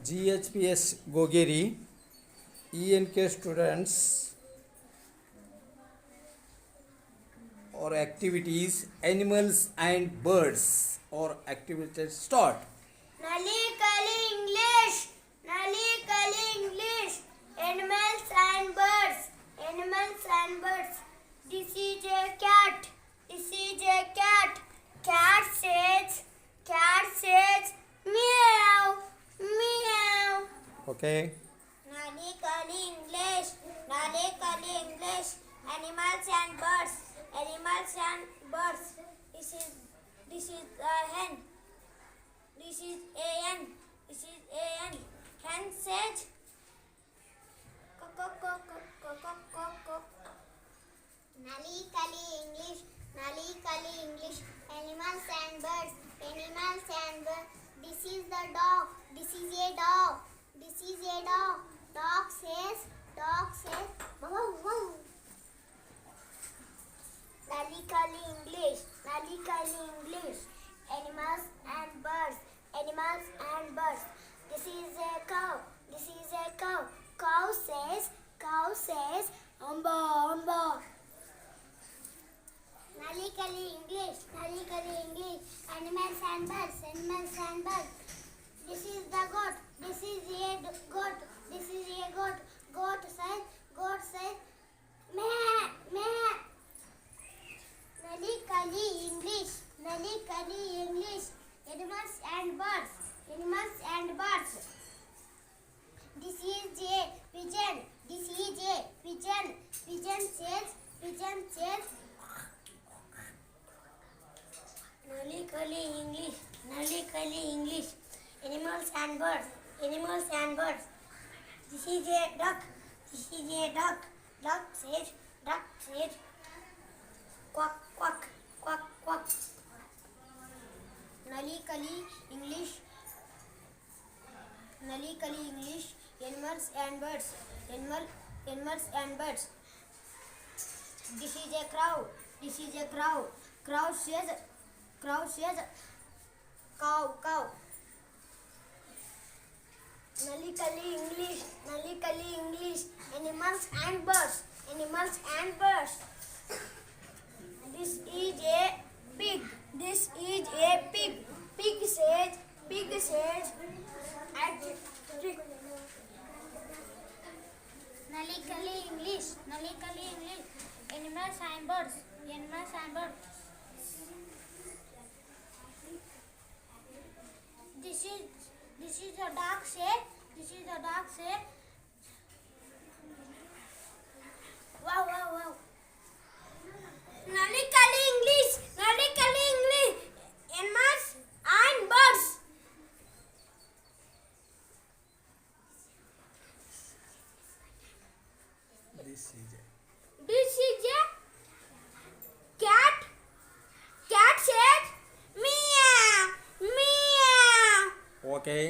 GHPS GOGERI ENK students or activities animals and birds or activities start. Nali Kali English. Nali Kali English. Animals and birds. Animals and birds. This is a cat. This is a cat. Cat says meow meow. Okay. Nali Kali English. Nali Kali English. Animals and birds. Animals and birds. This is a hen. This is a hen. This is a hen. Hen says cock cock cock cock cock cock. Nali Kali English. Nali Kali English. Animals and birds. Animals and birds. This is the dog. This is a dog. This is a dog. Dog says wow wow. Nali Kali English. Nali Kali English. Animals and birds. Animals and birds. This is a cow. This is a cow. Cow says amba amba. Nali Kali English. Nali Kali English. Animals and birds. Animals and birds. This is the goat. This is a goat. This is a goat. Goat says meh meh. Nali Kali English. Nali Kali English. Animals and birds. Animals and birds. This is a pigeon. This is a pigeon. Pigeon says Nali Kali English. Nali Kali English. Animals and birds. Animals and birds. This is a duck. This is a duck. Duck says quack quack quack quack. Nali Kali English. Nali Kali English. Animals and birds. Animals and birds. This is a crow. This is a crow. Crow says cow cow. Nali Kali English. Nali Kali English. Animals and birds. Animals and birds. This is a pig. This is a pig. Pig says Nali Kali English. Nali Kali English. Animals and birds. Animals and birds. This is a dog say. This is a dog say. Wow wow wow. Nali Kali English. Nali Kali English. Animals and birds. This is a cat. Cat says meow meow. Okay.